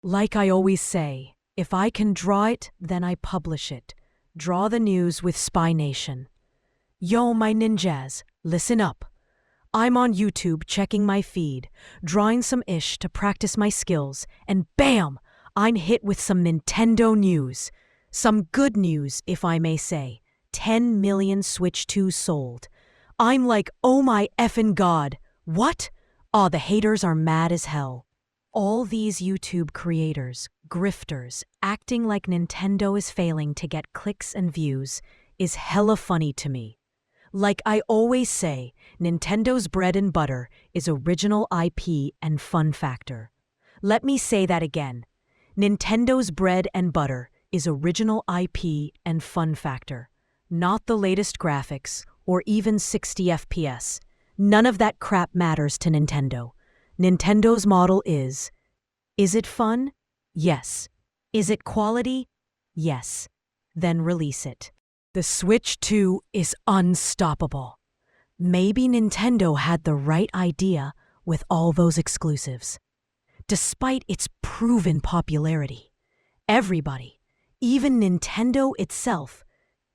Like I always say, if I can draw it, then I publish it. Draw the news with Spy Nation. Yo, my ninjas, listen up. I'm on YouTube checking my feed, drawing some ish to practice my skills, and bam! I'm hit with some Nintendo news. Some good news, if I may say. 10 million Switch 2 sold. I'm like, oh my effing god. What? Aw, the haters are mad as hell. All these YouTube creators, grifters, acting like Nintendo is failing to get clicks and views is hella funny to me. Like I always say, Nintendo's bread and butter is original IP and fun factor. Let me say that again. Nintendo's bread and butter is original IP and fun factor. Not the latest graphics or even 60 FPS. None of that crap matters to Nintendo. Nintendo's model is it fun? Yes. Is it quality? Yes. Then release it. The Switch 2 is unstoppable. Maybe Nintendo had the right idea with all those exclusives. Despite its proven popularity, everybody, even Nintendo itself,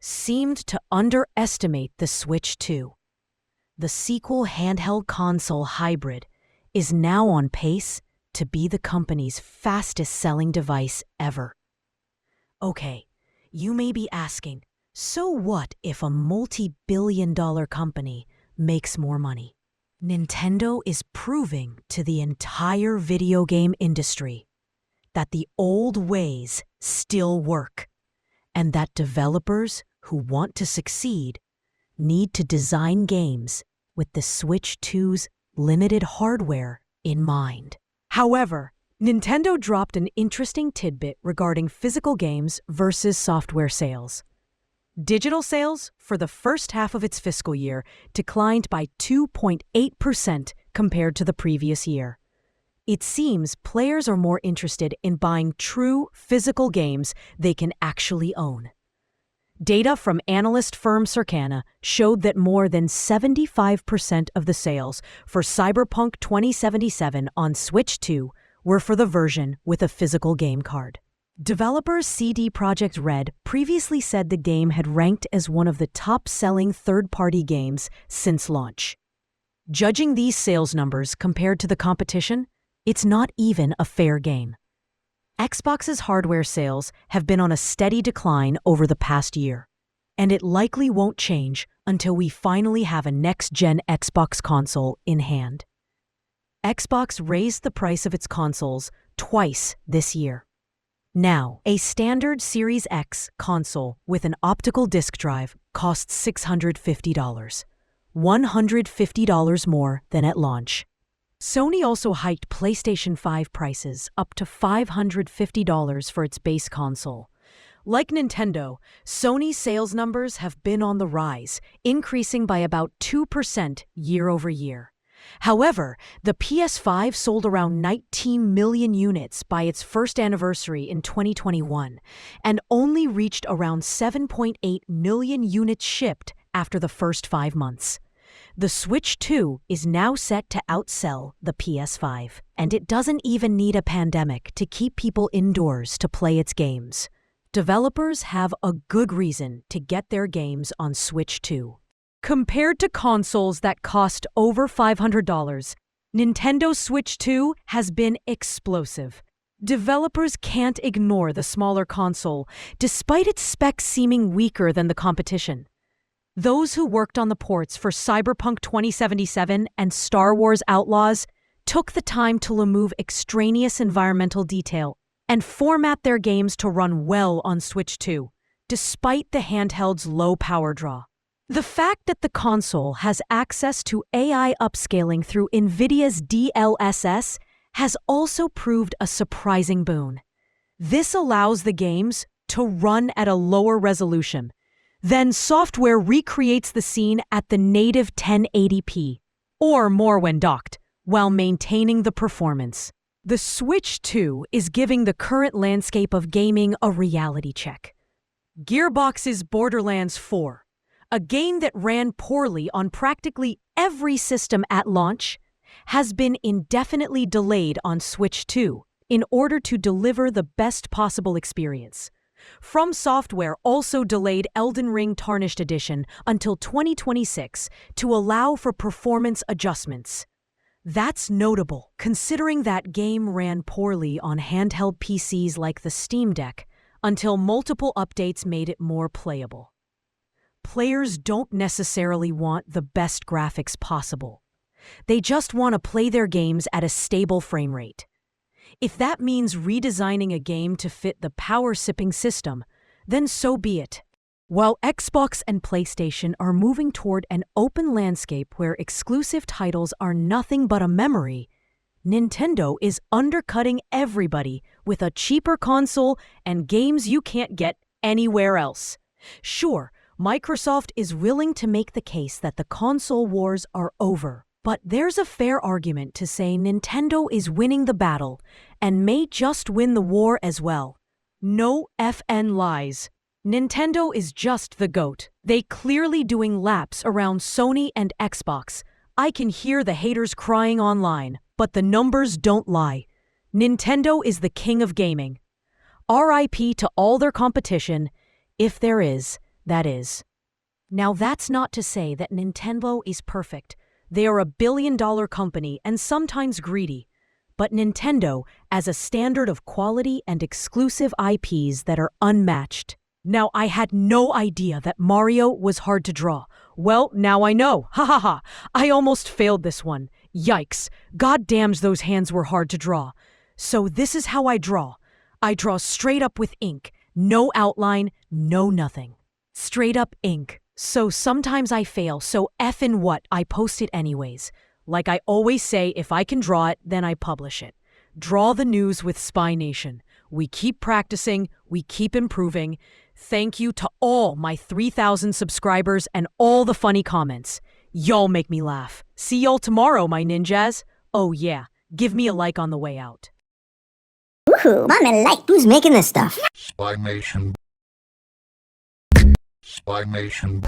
seemed to underestimate the Switch 2. The sequel handheld console hybrid is now on pace to be the company's fastest-selling device ever. Okay, you may be asking, so what if a multi-billion-dollar company makes more money? Nintendo is proving to the entire video game industry that the old ways still work, and that developers who want to succeed need to design games with the Switch 2's limited hardware in mind. However, Nintendo dropped an interesting tidbit regarding physical games versus software sales. Digital sales for the first half of its fiscal year declined by 2.8% compared to the previous year. It seems players are more interested in buying true physical games they can actually own. Data from analyst firm Circana showed that more than 75% of the sales for Cyberpunk 2077 on Switch 2 were for the version with a physical game card. Developer CD Projekt Red previously said the game had ranked as one of the top-selling third-party games since launch. Judging these sales numbers compared to the competition, it's not even a fair game. Xbox's hardware sales have been on a steady decline over the past year, and it likely won't change until we finally have a next-gen Xbox console in hand. Xbox raised the price of its consoles twice this year. Now, a standard Series X console with an optical disc drive costs $650, $150 more than at launch. Sony also hiked PlayStation 5 prices up to $550 for its base console. Like Nintendo, Sony's sales numbers have been on the rise, increasing by about 2% year over year. However, the PS5 sold around 19 million units by its first anniversary in 2021 and only reached around 7.8 million units shipped after the first 5 months. The Switch 2 is now set to outsell the PS5, and it doesn't even need a pandemic to keep people indoors to play its games. Developers have a good reason to get their games on Switch 2. Compared to consoles that cost over $500, Nintendo Switch 2 has been explosive. Developers can't ignore the smaller console, despite its specs seeming weaker than the competition. Those who worked on the ports for Cyberpunk 2077 and Star Wars Outlaws took the time to remove extraneous environmental detail and format their games to run well on Switch 2, despite the handheld's low power draw. The fact that the console has access to AI upscaling through NVIDIA's DLSS has also proved a surprising boon. This allows the games to run at a lower resolution. Then software recreates the scene at the native 1080p, or more when docked, while maintaining the performance. The Switch 2 is giving the current landscape of gaming a reality check. Gearbox's Borderlands 4, a game that ran poorly on practically every system at launch, has been indefinitely delayed on Switch 2 in order to deliver the best possible experience. From Software also delayed Elden Ring Tarnished Edition until 2026 to allow for performance adjustments. That's notable, considering that game ran poorly on handheld PCs like the Steam Deck until multiple updates made it more playable. Players don't necessarily want the best graphics possible. They just want to play their games at a stable frame rate. If that means redesigning a game to fit the power-sipping system, then so be it. While Xbox and PlayStation are moving toward an open landscape where exclusive titles are nothing but a memory, Nintendo is undercutting everybody with a cheaper console and games you can't get anywhere else. Sure, Microsoft is willing to make the case that the console wars are over, but there's a fair argument to say Nintendo is winning the battle and may just win the war as well. No FN lies. Nintendo is just the GOAT. They clearly doing laps around Sony and Xbox. I can hear the haters crying online, but the numbers don't lie. Nintendo is the king of gaming. RIP to all their competition, if there is, that is. Now that's not to say that Nintendo is perfect. They are a billion-dollar company and sometimes greedy. But Nintendo as a standard of quality and exclusive IPs that are unmatched. Now, I had no idea that Mario was hard to draw. Well, now I know. Ha ha ha. I almost failed this one. Yikes. God damns those hands were hard to draw. So this is how I draw. I draw straight up with ink. No outline, no nothing. Straight up ink. So sometimes I fail, so effin' what, I post it anyways. Like I always say, if I can draw it, then I publish it. Draw the news with Spy Nation. We keep practicing, we keep improving. Thank you to all my 3,000 subscribers and all the funny comments. Y'all make me laugh. See y'all tomorrow, my ninjas. Oh yeah, give me a like on the way out. Woohoo, I'm a like. Who's making this stuff? Spy Nation. Spy Nation.